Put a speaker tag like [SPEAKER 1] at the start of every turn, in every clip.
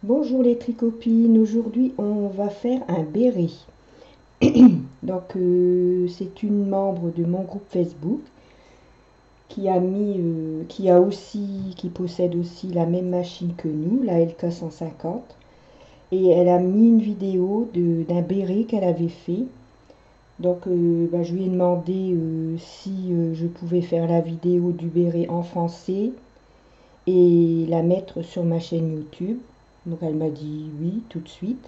[SPEAKER 1] Bonjour les tricopines, aujourd'hui on va faire un béret. Donc c'est une membre de mon groupe Facebook qui possède aussi la même machine que nous, la LK150. Et elle a mis une vidéo d'un béret qu'elle avait fait. Donc je lui ai demandé si je pouvais faire la vidéo du béret en français et la mettre sur ma chaîne YouTube. Donc elle m'a dit oui tout de suite.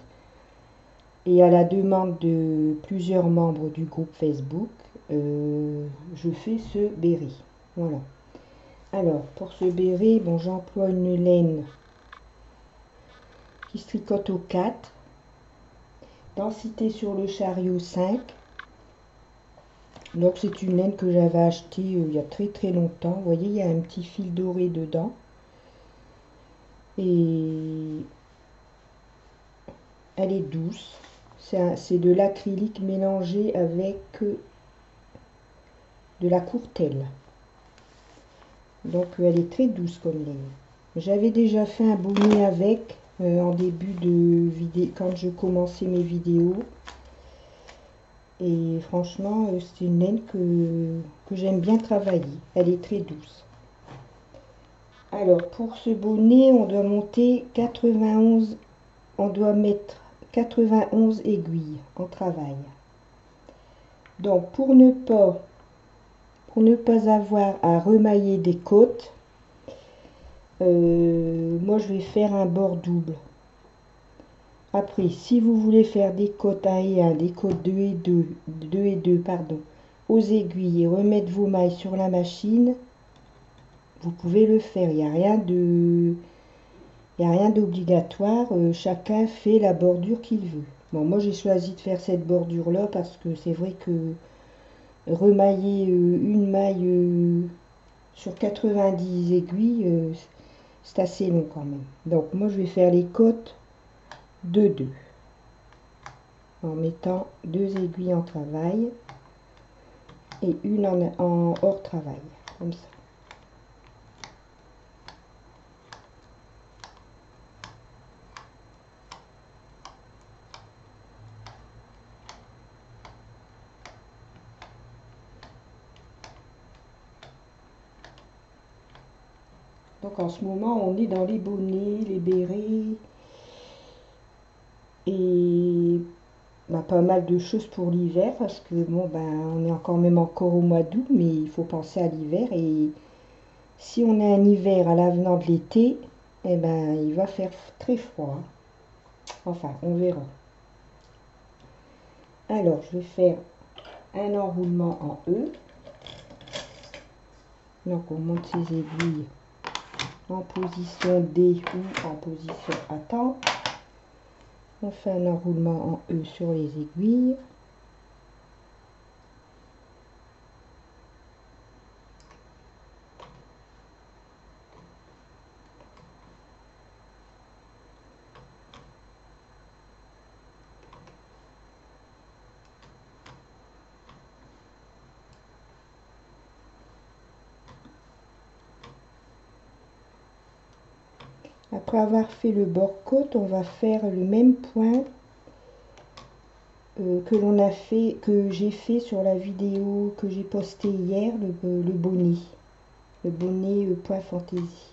[SPEAKER 1] Et à la demande de plusieurs membres du groupe Facebook, je fais ce béret. Voilà. Alors, pour ce béret, bon, j'emploie une laine qui se tricote au 4. Densité sur le chariot 5. Donc, c'est une laine que j'avais achetée il y a très très longtemps. Vous voyez, il y a un petit fil doré dedans. Et elle est douce. C'est de l'acrylique mélangé avec de la courtelle. Donc elle est très douce comme laine. J'avais déjà fait un bonnet avec en début de vidéo quand je commençais mes vidéos. Et franchement, c'est une laine que j'aime bien travailler. Elle est très douce. Alors pour ce bonnet, on doit monter 91, on doit mettre 91 aiguilles en travail. Donc pour ne pas avoir à remailler des côtes, moi je vais faire un bord double. Après, si vous voulez faire des côtes 1 et 1, des côtes 2 et 2, 2 et 2, pardon, aux aiguilles et remettre vos mailles sur la machine, vous pouvez le faire. Il n'y a rien d'obligatoire. Chacun fait la bordure qu'il veut. Bon, moi j'ai choisi de faire cette bordure là parce que c'est vrai que remailler une maille sur 90 aiguilles, c'est assez long quand même. Donc moi je vais faire les côtes de 2 en mettant 2 aiguilles en travail et une en hors travail, comme ça. Donc en ce moment, on est dans les bonnets, les bérets et pas mal de choses pour l'hiver parce que bon on est quand même encore au mois d'août, mais il faut penser à l'hiver et si on a un hiver à l'avenant de l'été, eh ben il va faire très froid. Enfin, on verra. Alors, je vais faire un enroulement en E. Donc, on monte ses aiguilles en position D ou en position attente. On fait un enroulement en E sur les aiguilles. Après avoir fait le bord côte, on va faire le même point que j'ai fait sur la vidéo que j'ai postée hier, le bonnet. Le bonnet point fantaisie.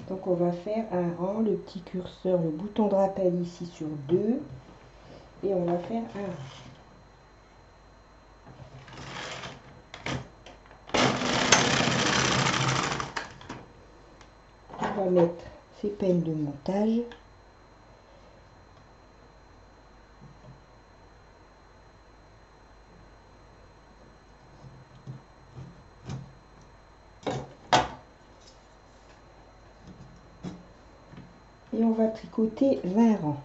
[SPEAKER 1] Donc on va faire un rang, le petit curseur, le bouton de rappel ici sur 2 et on va faire un rang. On va mettre ses peines de montage. et on va tricoter 20 rangs.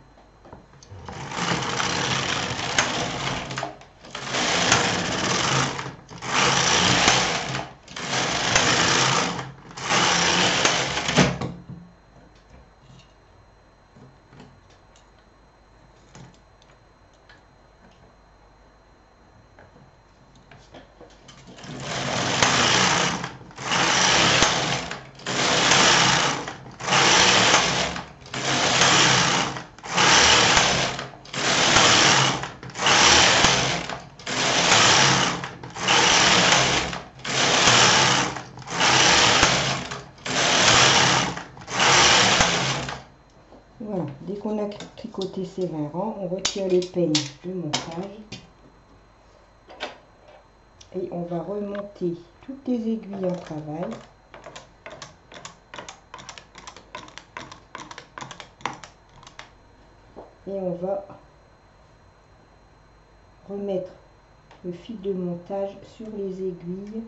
[SPEAKER 1] Voilà, dès qu'on a tricoté ces 20 rangs, on retire les peines de montage et on va remonter toutes les aiguilles en travail. Et on va remettre le fil de montage sur les aiguilles.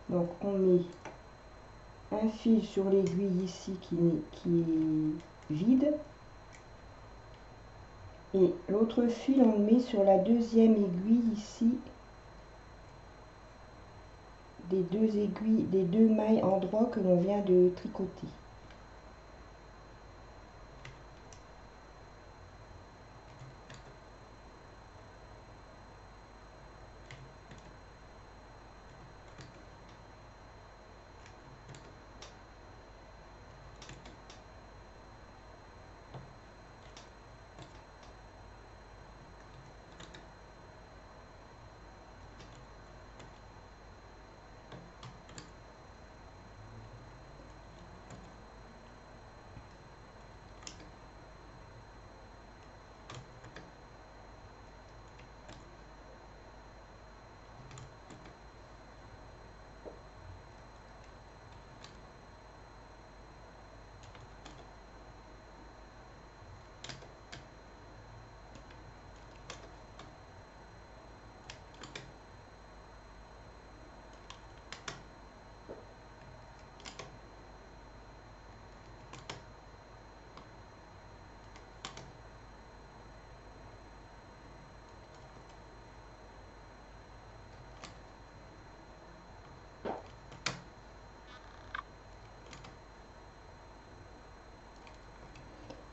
[SPEAKER 1] Donc on met un fil sur l'aiguille ici qui est vide et l'autre fil on le met sur la deuxième aiguille ici des deux aiguilles, des deux mailles endroits que l'on vient de tricoter.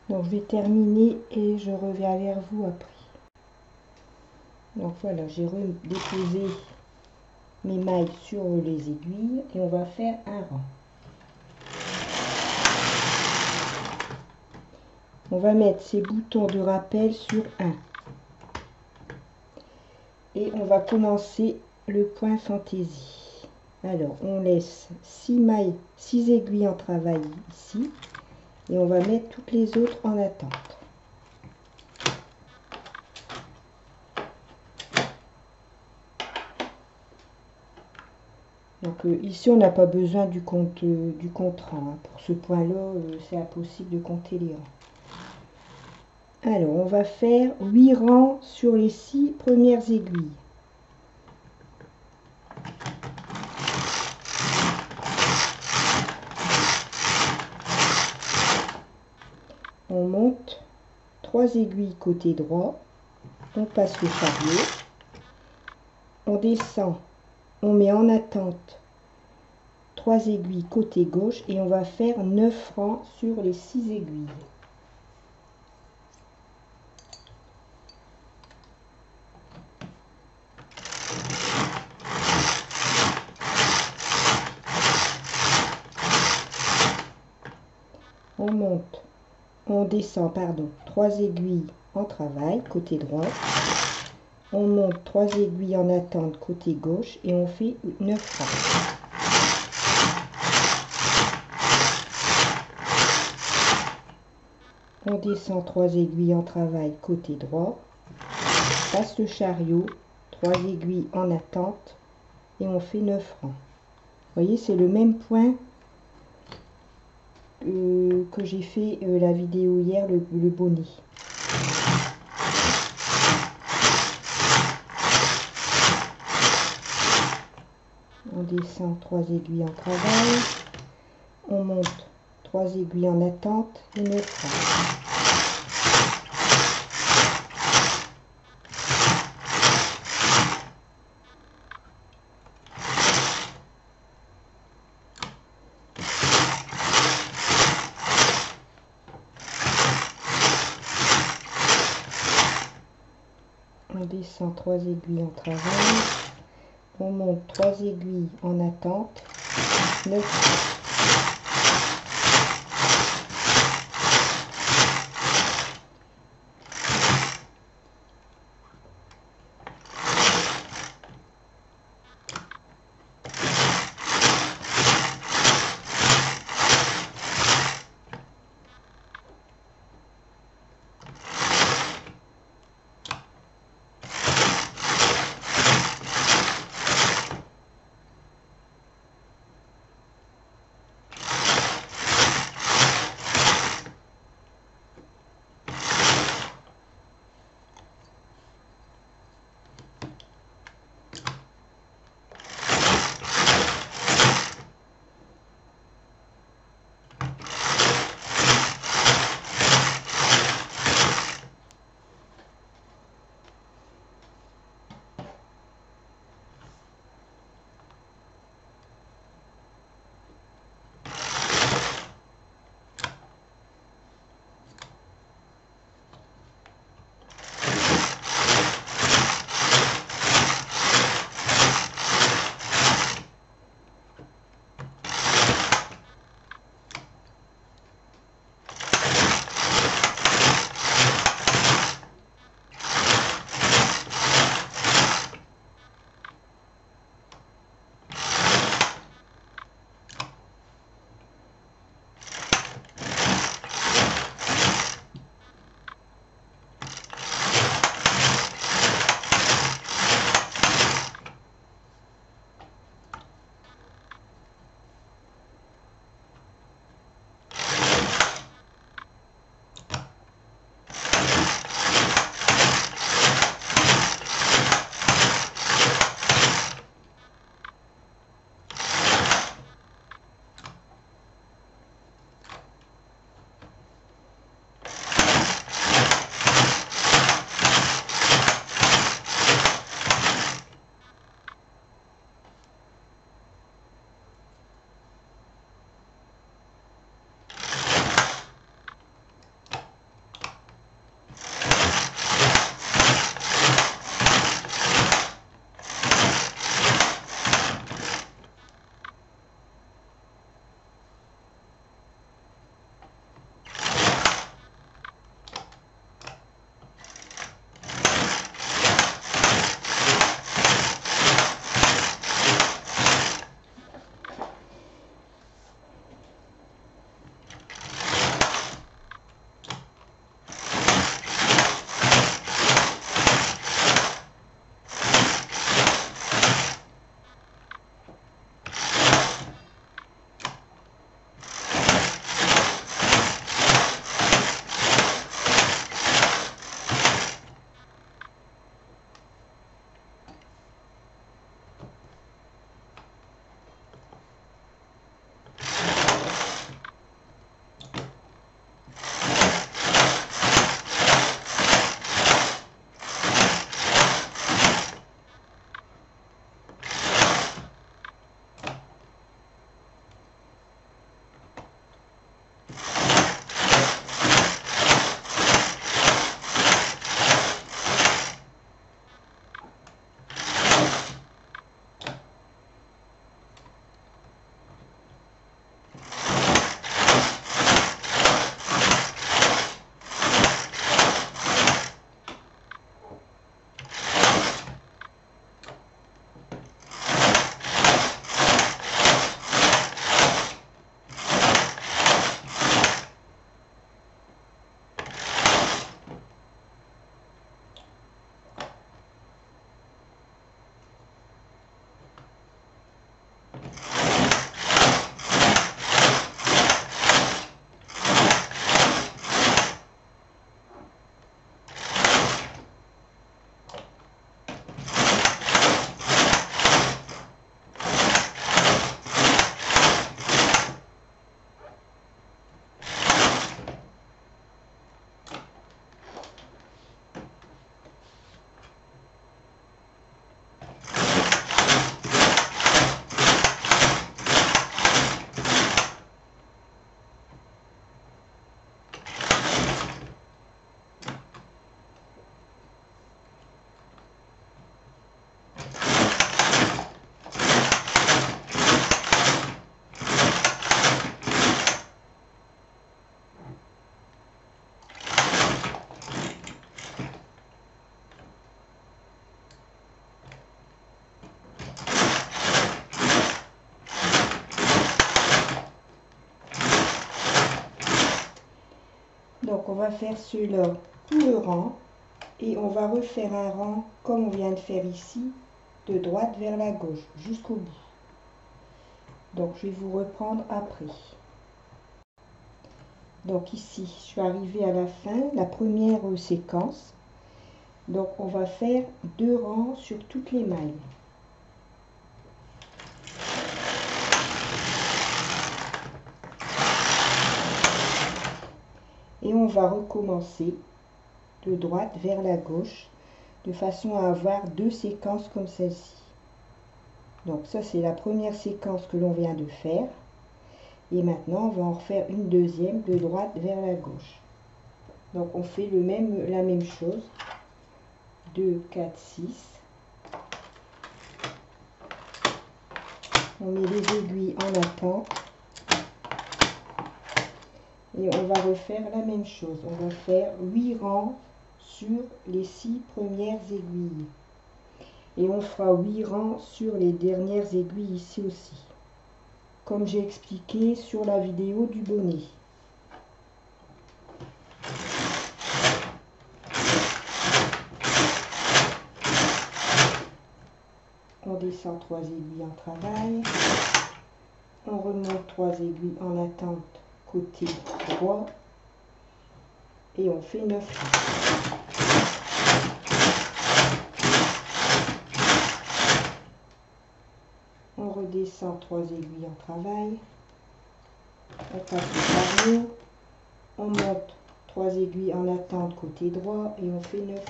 [SPEAKER 1] Donc je vais terminer et je reviens vers vous après. Donc voilà, j'ai redéposé mes mailles sur les aiguilles et on va faire un rang. On va mettre ces boutons de rappel sur 1. Et on va commencer le point fantaisie. Alors on laisse 6 mailles, 6 aiguilles en travail ici. Et on va mettre toutes les autres en attente. Donc ici on n'a pas besoin du compte rang. Hein. Pour ce point-là, c'est impossible de compter les rangs. Alors on va faire 8 rangs sur les 6 premières aiguilles. On monte 3 aiguilles côté droit, on passe le chariot, on descend, on met en attente 3 aiguilles côté gauche et on va faire 9 rangs sur les 6 aiguilles. On descend, 3 aiguilles en travail, côté droit. On monte 3 aiguilles en attente, côté gauche, et on fait 9 rangs. On descend 3 aiguilles en travail, côté droit. Passe le chariot, 3 aiguilles en attente, et on fait 9 rangs. Vous voyez, c'est le même point que j'ai fait la vidéo hier, le bonnet. On descend 3 aiguilles en travail, on monte 3 aiguilles en attente et 9 francs. On descend 3 aiguilles en travers, on monte 3 aiguilles en attente, 9 francs. Donc on va faire cela tout le rang et on va refaire un rang comme on vient de faire ici, de droite vers la gauche jusqu'au bout. Donc je vais vous reprendre après. Donc ici je suis arrivée à la fin, la première séquence. Donc on va faire 2 rangs sur toutes les mailles. Et on va recommencer de droite vers la gauche de façon à avoir 2 séquences comme celle-ci. Donc ça c'est la première séquence que l'on vient de faire. Et maintenant on va en refaire une deuxième de droite vers la gauche. Donc on fait la même chose. 2, 4, 6. On met les aiguilles en attente. Et on va refaire la même chose. On va faire 8 rangs sur les 6 premières aiguilles. Et on fera 8 rangs sur les dernières aiguilles ici aussi. Comme j'ai expliqué sur la vidéo du bonnet. On descend 3 aiguilles en travail. On remonte 3 aiguilles en attente côté droit. Et on fait 9 rangs. On redescend 3 aiguilles en travail. On passe le tableau. On monte 3 aiguilles en attente côté droit et on fait 9 rangs.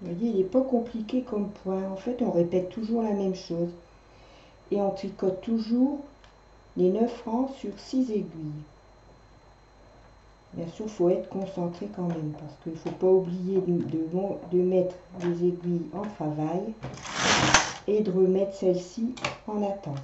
[SPEAKER 1] Vous voyez, il n'est pas compliqué comme point. En fait, on répète toujours la même chose. Et on tricote toujours les 9 rangs sur 6 aiguilles. Bien sûr, il faut être concentré quand même, parce qu'il ne faut pas oublier de mettre les aiguilles en travail et de remettre celle-ci en attente.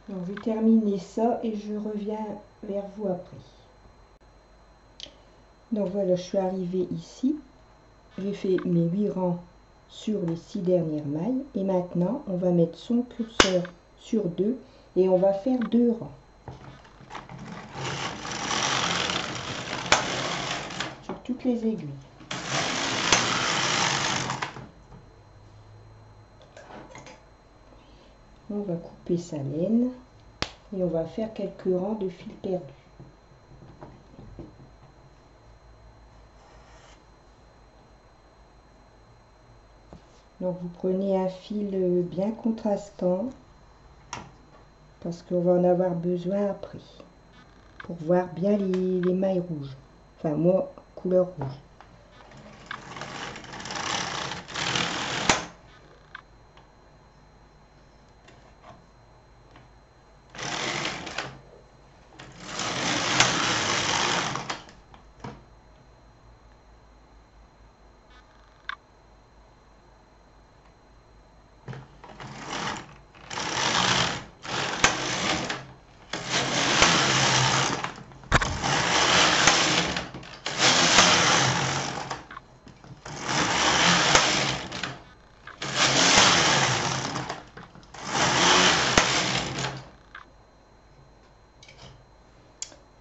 [SPEAKER 1] Donc je vais terminer ça et je reviens vers vous après. Donc voilà, je suis arrivée ici. J'ai fait mes 8 rangs sur les 6 dernières mailles. Et maintenant, on va mettre son curseur sur 2 et on va faire 2 rangs. Sur toutes les aiguilles. On va couper sa laine et on va faire quelques rangs de fil perdu. Donc vous prenez un fil bien contrastant parce qu'on va en avoir besoin après pour voir bien les mailles rouges. Enfin moi, couleur rouge.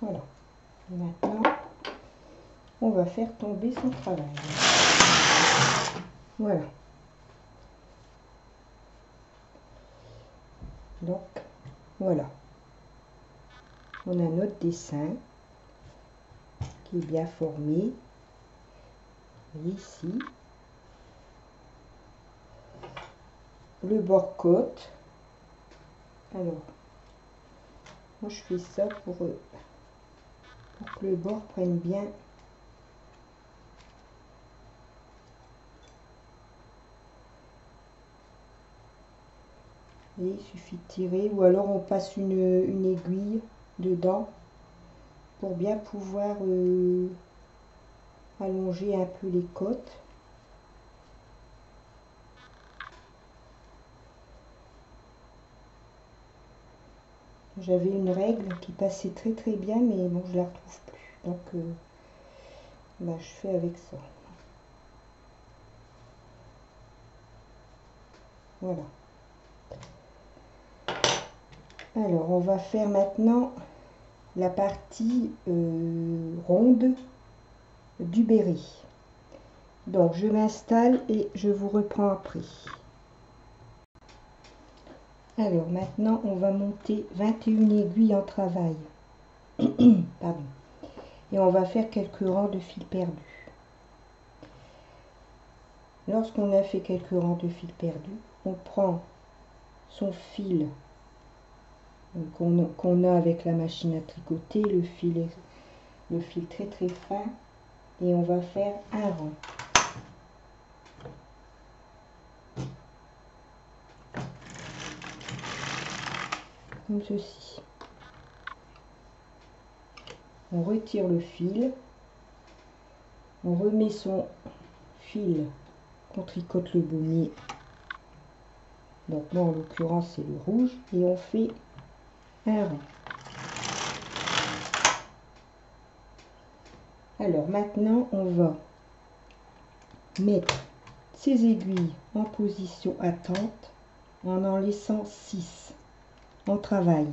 [SPEAKER 1] Voilà. Et maintenant, on va faire tomber son travail. Voilà. Donc, voilà. On a notre dessin qui est bien formé. Ici. Le bord-côte. Alors, moi je fais ça pour que le bord prenne bien. Et il suffit de tirer, ou alors on passe une aiguille dedans pour bien pouvoir allonger un peu les côtes. J'avais une règle qui passait très très bien, mais bon, je la retrouve plus. Donc, bah, je fais avec ça. Voilà. Alors, on va faire maintenant la partie ronde du béret. Donc, je m'installe et je vous reprends après. Alors, maintenant, on va monter 21 aiguilles en travail. Pardon. Et on va faire quelques rangs de fil perdu. Lorsqu'on a fait quelques rangs de fil perdu, on prend son fil qu'on a avec la machine à tricoter, le fil très très fin, et on va faire un rang. Comme ceci. On retire le fil, on remet son fil qu'on tricote le bonnet, donc moi en l'occurrence c'est le rouge, et on fait un rang. Alors maintenant on va mettre ces aiguilles en position attente en laissant 6 en travail.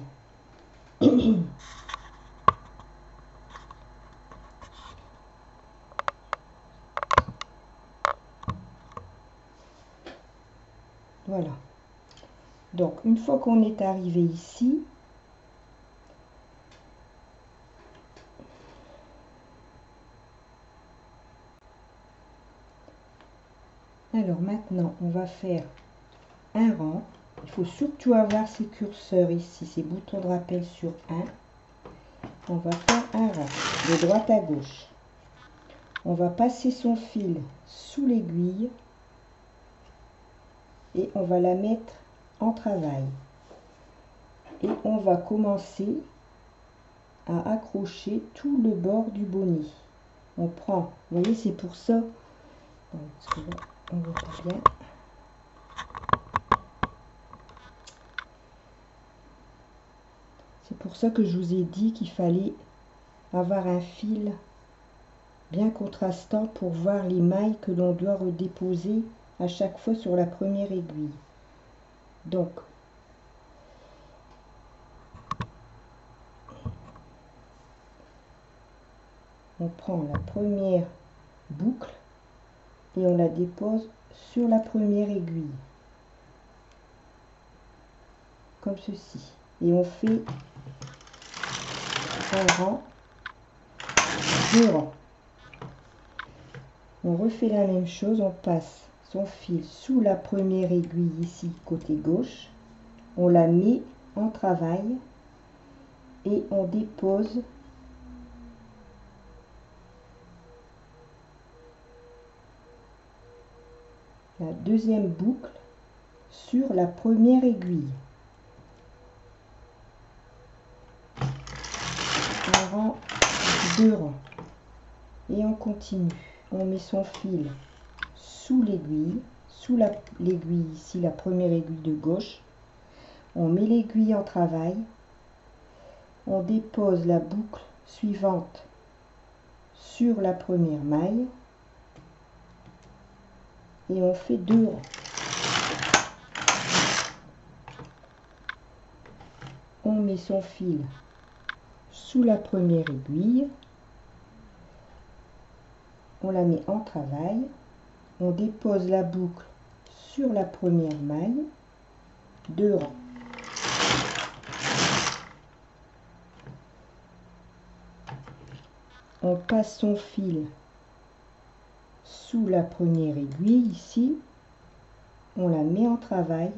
[SPEAKER 1] Voilà. Donc une fois qu'on est arrivé ici, alors maintenant on va faire un rang. Il faut surtout avoir ces curseurs ici, ces boutons de rappel sur 1. On va faire un rang de droite à gauche. On va passer son fil sous l'aiguille et on va la mettre en travail. Et on va commencer à accrocher tout le bord du bonnet. On prend, vous voyez, c'est pour ça, parce que là, on voit pas bien. C'est pour ça que je vous ai dit qu'il fallait avoir un fil bien contrastant pour voir les mailles que l'on doit redéposer à chaque fois sur la première aiguille. Donc, on prend la première boucle et on la dépose sur la première aiguille, comme ceci. Et on fait un rang, deux rangs. On refait la même chose, on passe son fil sous la première aiguille ici côté gauche, on la met en travail et on dépose la deuxième boucle sur la première aiguille. Un rang, deux rangs. Et on continue. On met son fil sous l'aiguille, l'aiguille ici, la première aiguille de gauche. On met l'aiguille en travail. On dépose la boucle suivante sur la première maille. Et on fait deux rangs. On met son fil sous la première aiguille, on la met en travail, on dépose la boucle sur la première maille, deux rangs. On passe son fil sous la première aiguille ici, on la met en travail,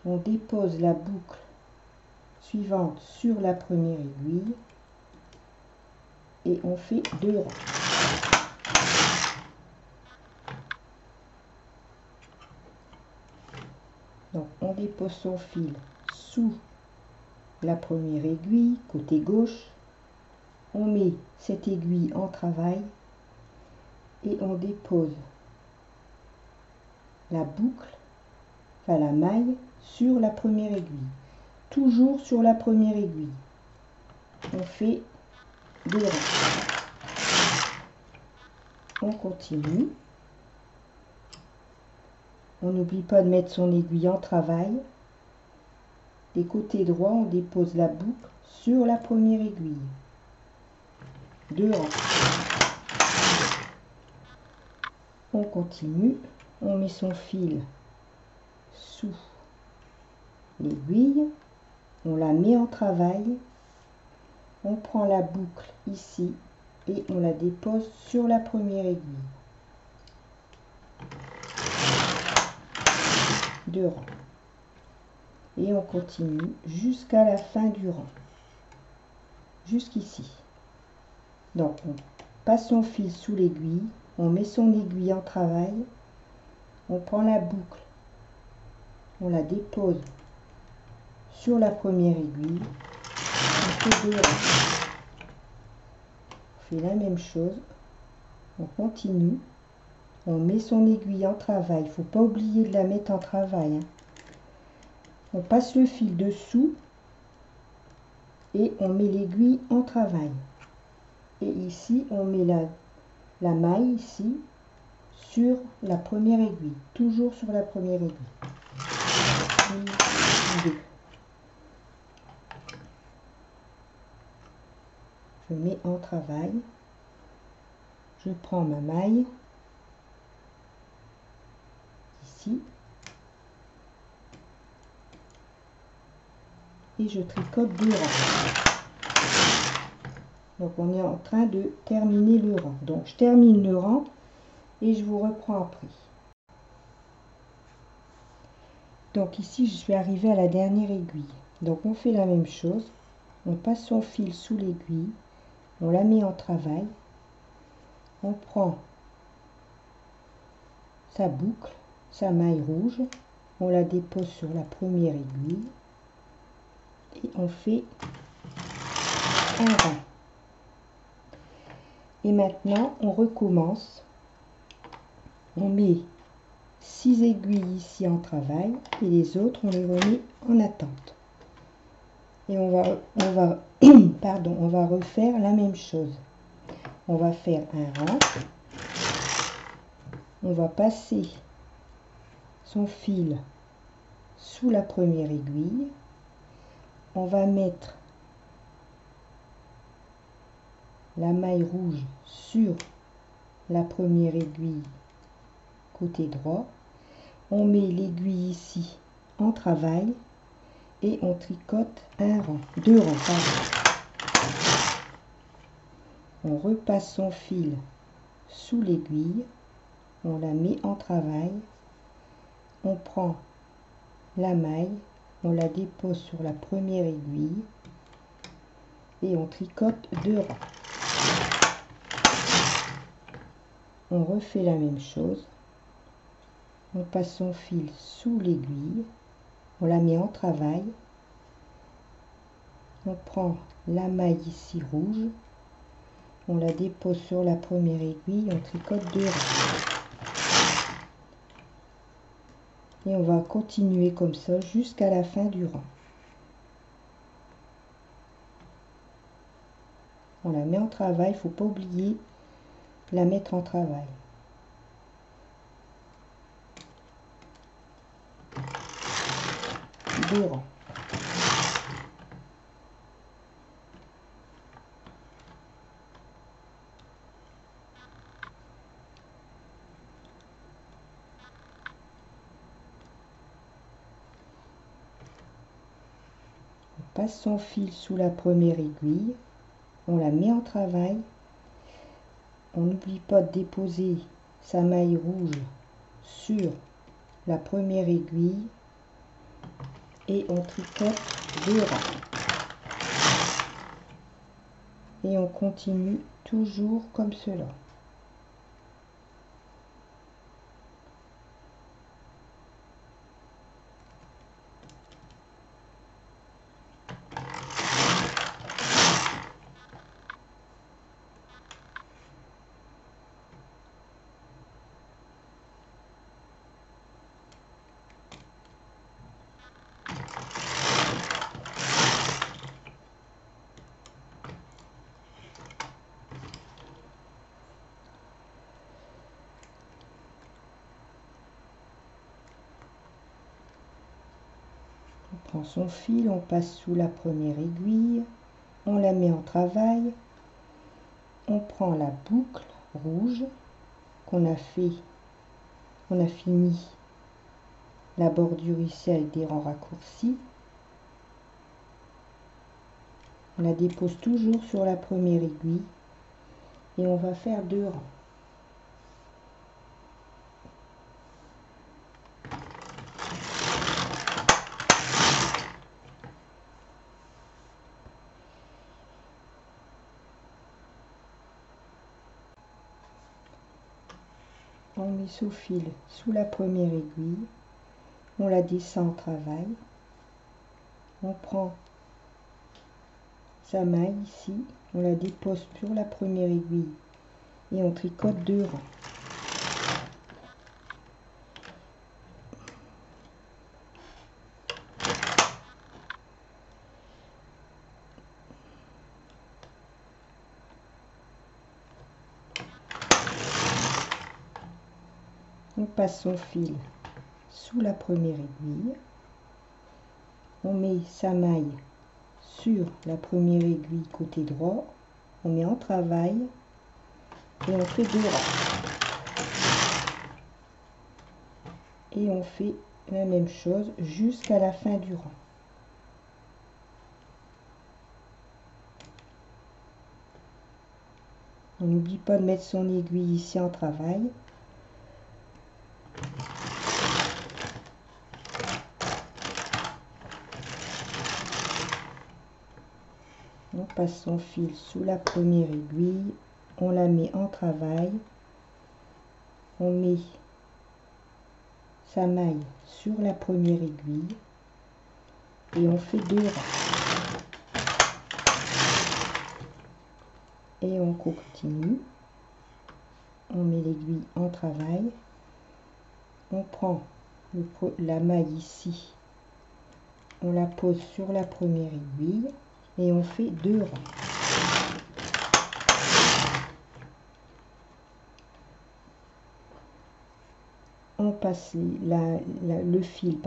[SPEAKER 1] on dépose la boucle suivante sur la première aiguille et on fait deux rangs. Donc on dépose son fil sous la première aiguille côté gauche, on met cette aiguille en travail et on dépose la boucle, enfin la maille sur la première aiguille, toujours sur la première aiguille. On fait deux rangs. On continue. On n'oublie pas de mettre son aiguille en travail. Des côtés droits, on dépose la boucle sur la première aiguille. Deux rangs. On continue. On met son fil sous l'aiguille. On la met en travail. On prend la boucle ici et on la dépose sur la première aiguille. Deux rangs. Et on continue jusqu'à la fin du rang. Jusqu'ici. Donc on passe son fil sous l'aiguille, on met son aiguille en travail, on prend la boucle, on la dépose sur la première aiguille, on fait deux rangs. On fait la même chose, on continue, on met son aiguille en travail, il ne faut pas oublier de la mettre en travail, hein. On passe le fil dessous et on met l'aiguille en travail. Et ici, on met la maille ici sur la première aiguille, toujours sur la première aiguille. Une, deux. Je mets en travail. Je prends ma maille ici et je tricote deux rangs. Donc on est en train de terminer le rang. Donc je termine le rang et je vous reprends après. Donc ici je suis arrivée à la dernière aiguille. Donc on fait la même chose. On passe son fil sous l'aiguille. On la met en travail. On prend sa boucle, sa maille rouge. On la dépose sur la première aiguille. Et on fait un rang. Et maintenant, on recommence. On met 6 aiguilles ici en travail et les autres, on les remet en attente. Et on va refaire la même chose. On va faire un rang. On va passer son fil sous la première aiguille. On va mettre la maille rouge sur la première aiguille côté droit, on met l'aiguille ici en travail et on tricote un rang, deux rangs, pardon. On repasse son fil sous l'aiguille, on la met en travail, on prend la maille, on la dépose sur la première aiguille et on tricote 2 rangs. On refait la même chose, on passe son fil sous l'aiguille, on la met en travail, on prend la maille ici rouge, on la dépose sur la première aiguille, on tricote 2 rangs. Et on va continuer comme ça jusqu'à la fin du rang. On la met en travail, il ne faut pas oublier la mettre en travail. Deux rangs. On passe son fil sous la première aiguille, on la met en travail. On n'oublie pas de déposer sa maille rouge sur la première aiguille et on tricote 2 rangs. Et on continue toujours comme cela. On prend son fil, on passe sous la première aiguille, on la met en travail, on prend la boucle rouge qu'on a fait, on a fini la bordure ici avec des rangs raccourcis, on la dépose toujours sur la première aiguille et on va faire 2 rangs. On met son fil sous la première aiguille, on la descend en travail, on prend sa maille ici, on la dépose sur la première aiguille et on tricote 2 rangs. On passe son fil sous la première aiguille, on met sa maille sur la première aiguille côté droit, on met en travail et on fait 2 rangs. Et on fait la même chose jusqu'à la fin du rang. On n'oublie pas de mettre son aiguille ici en travail. On passe son fil sous la première aiguille, on la met en travail, on met sa maille sur la première aiguille et on fait 2 rangs. Et on continue, on met l'aiguille en travail, on prend la maille ici, on la pose sur la première aiguille et on fait 2 rangs. On passe le fil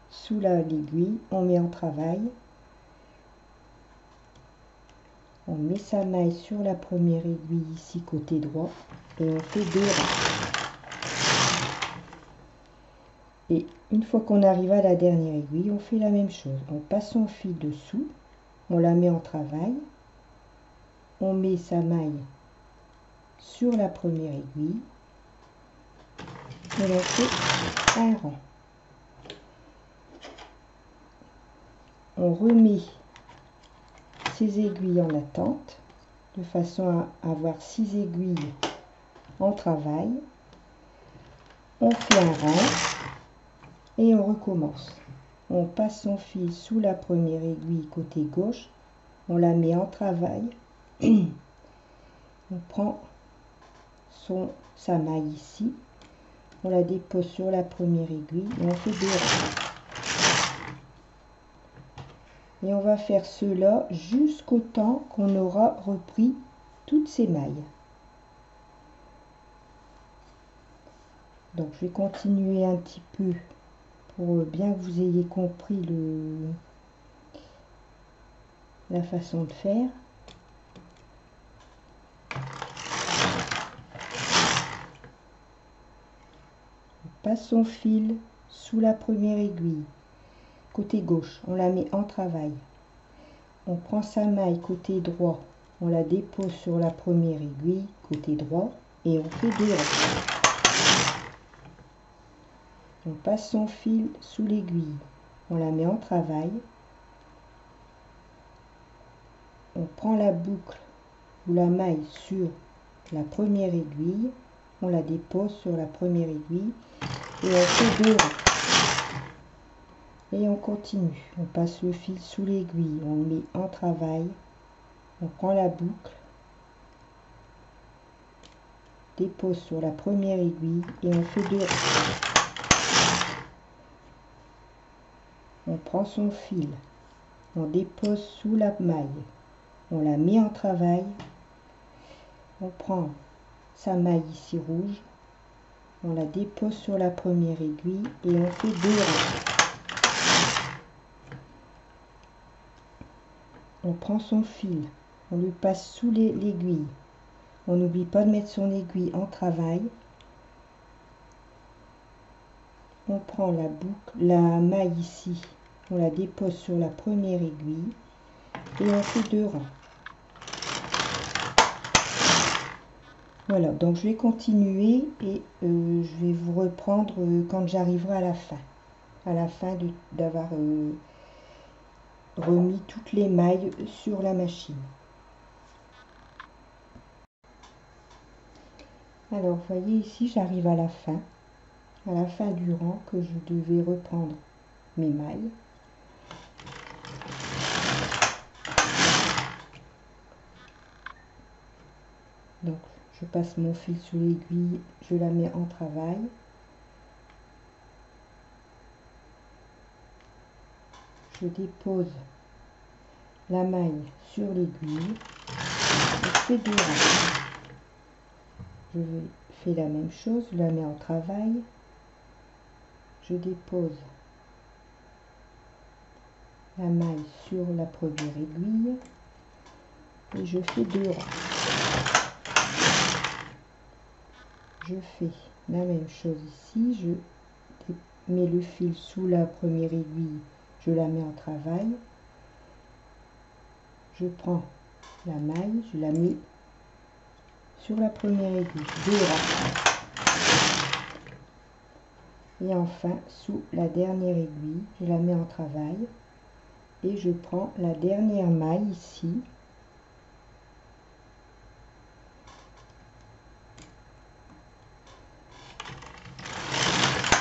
[SPEAKER 1] sous l'aiguille, on met en travail, on met sa maille sur la première aiguille ici côté droit et on fait 2 rangs. Et une fois qu'on arrive à la dernière aiguille, on fait la même chose. On passe son fil dessous, on la met en travail, on met sa maille sur la première aiguille et on fait un rang. On remet ces aiguilles en attente de façon à avoir 6 aiguilles en travail. On fait un rang et on recommence. On passe son fil sous la première aiguille côté gauche, on la met en travail, on prend sa maille ici, on la dépose sur la première aiguille et on fait 2 rangs. Et on va faire cela jusqu'au temps qu'on aura repris toutes ces mailles. Donc je vais continuer un petit peu pour bien que vous ayez compris la façon de faire. On passe son fil sous la première aiguille côté gauche, on la met en travail. On prend sa maille côté droit, on la dépose sur la première aiguille côté droit et on fait 2 rangs. On passe son fil sous l'aiguille, on la met en travail. On prend la boucle ou la maille sur la première aiguille, on la dépose sur la première aiguille et on fait 2 rangs. Et on continue, on passe le fil sous l'aiguille, on le met en travail, on prend la boucle, dépose sur la première aiguille et on fait 2 rangs. On prend son fil, on dépose sous la maille, on la met en travail, on prend sa maille ici rouge, on la dépose sur la première aiguille et on fait 2 rangs. On prend son fil, on le passe sous l'aiguille. On n'oublie pas de mettre son aiguille en travail. On prend la boucle, la maille ici, on la dépose sur la première aiguille et on fait 2 rangs. Voilà, donc je vais continuer et je vais vous reprendre quand j'arriverai à la fin d'avoir remis toutes les mailles sur la machine. Alors, vous voyez ici, j'arrive à la fin du rang que je devais reprendre mes mailles. Donc, je passe mon fil sous l'aiguille, je la mets en travail. Je dépose la maille sur l'aiguille et je fais 2 rangs. Je fais la même chose, je la mets en travail. Je dépose la maille sur la première aiguille et je fais 2 rangs. Je fais la même chose ici, je mets le fil sous la première aiguille, je la mets en travail. Je prends la maille, je la mets sur la première aiguille, 2 rangs. Et enfin, sous la dernière aiguille, je la mets en travail et je prends la dernière maille ici.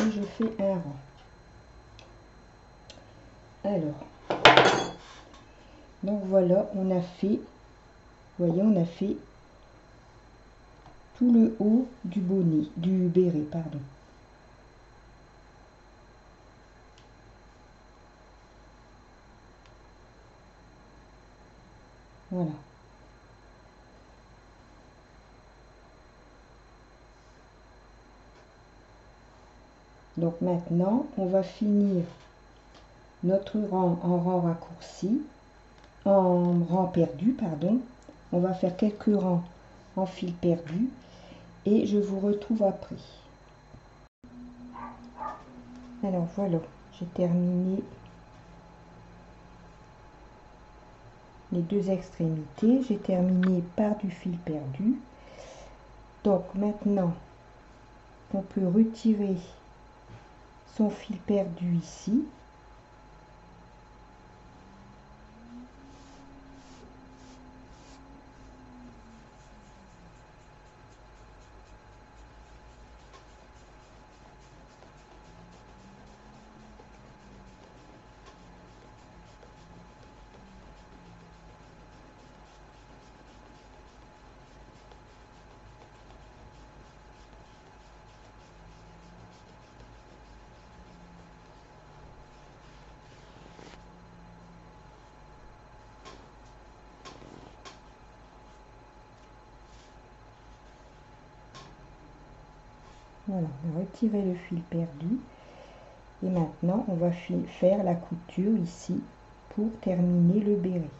[SPEAKER 1] Et je fais un rang. Alors, donc voilà, on a fait, vous voyez, on a fait tout le haut du bonnet, du béret, pardon. Voilà. Donc maintenant, on va finir notre rang en rang raccourci, en rang perdu, pardon. On va faire quelques rangs en fil perdu et je vous retrouve après. Alors voilà, j'ai terminé les 2 extrémités, j'ai terminé par du fil perdu. Donc maintenant, on peut retirer son fil perdu ici. Voilà, on a retiré le fil perdu. Et maintenant, on va faire la couture ici pour terminer le béret.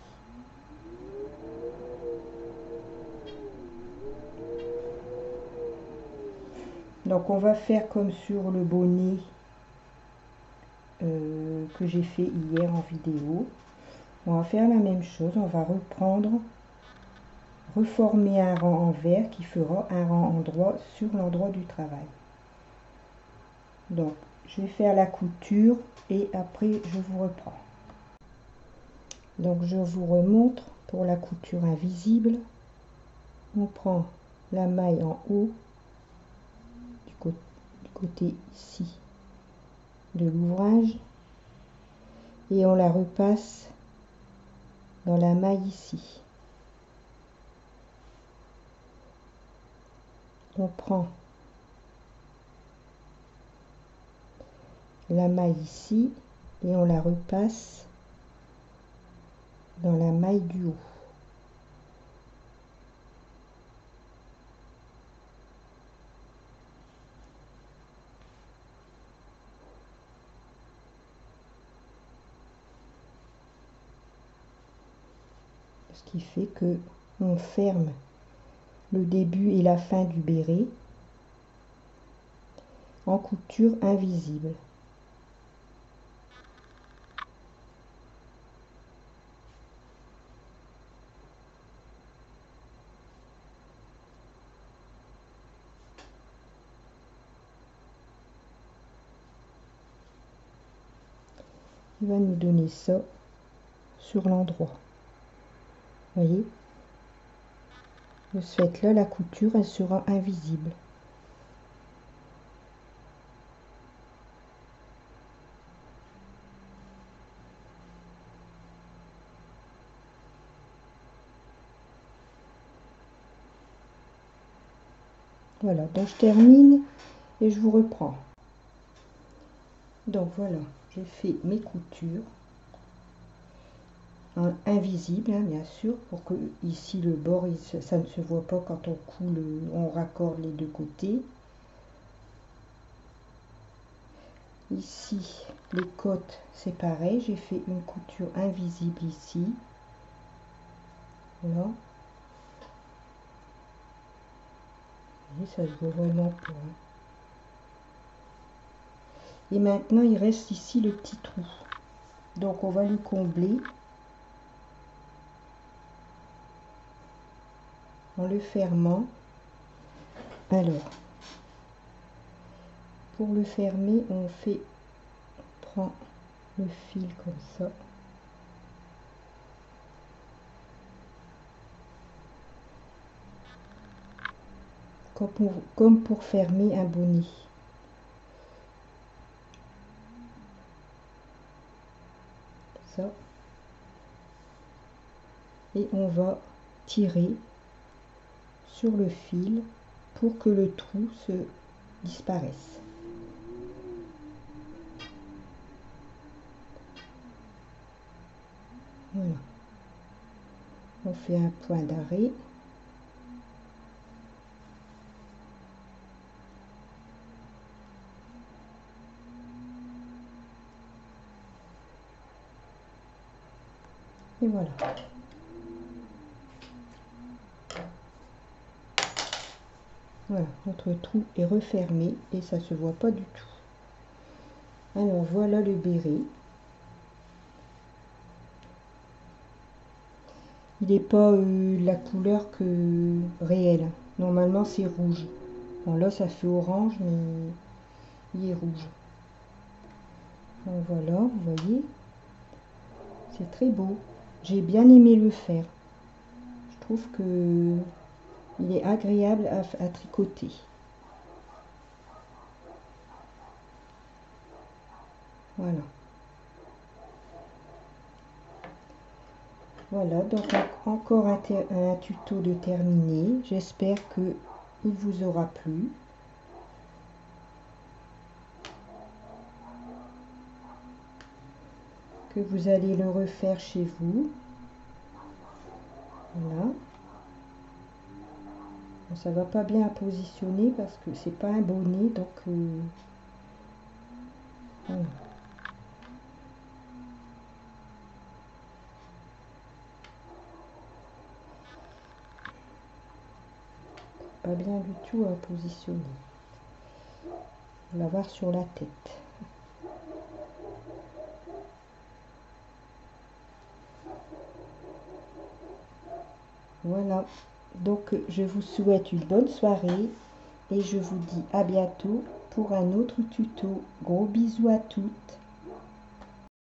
[SPEAKER 1] Donc, on va faire comme sur le bonnet que j'ai fait hier en vidéo. On va faire la même chose. On va reformer un rang envers qui fera un rang endroit sur l'endroit du travail. Donc, je vais faire la couture et après je vous reprends. Donc, je vous remontre pour la couture invisible. On prend la maille en haut du côté ici de l'ouvrage et on la repasse dans la maille ici. On prend la maille ici et on la repasse dans la maille du haut. Ce qui fait que on ferme le début et la fin du béret en couture invisible. Il va nous donner ça sur l'endroit. Voyez, de ce fait là, la couture elle sera invisible. Voilà, donc je termine et je vous reprends. Donc voilà, j'ai fait mes coutures invisibles, hein, bien sûr, pour que ici le bord, ça ne se voit pas quand on coule, on raccorde les deux côtés. Ici, les côtes, c'est pareil, j'ai fait une couture invisible ici. Voilà. Et ça se voit vraiment pas. Et maintenant, il reste ici le petit trou. Donc, on va le combler en le fermant. Alors, pour le fermer, on prend le fil comme ça. Comme pour fermer un bonnet. Ça. Et on va tirer sur le fil pour que le trou se disparaisse. Voilà. On fait un point d'arrêt. Et voilà. Voilà, notre trou est refermé et ça se voit pas du tout. Alors voilà le béret. Il n'est pas la couleur que réelle. Normalement c'est rouge. Bon, là, ça fait orange, mais il est rouge. Donc voilà, vous voyez, c'est très beau. J'ai bien aimé le faire. Je trouve que il est agréable à tricoter. Voilà. Voilà, donc encore un tuto de terminé. J'espère que il vous aura plu. Que vous allez le refaire chez vous. Voilà. Bon, ça va pas bien à positionner parce que c'est pas un bonnet, donc voilà. Pas bien du tout à positionner. On va l'avoir sur la tête. Voilà. Donc je vous souhaite une bonne soirée et je vous dis à bientôt pour un autre tuto. Gros bisous à toutes.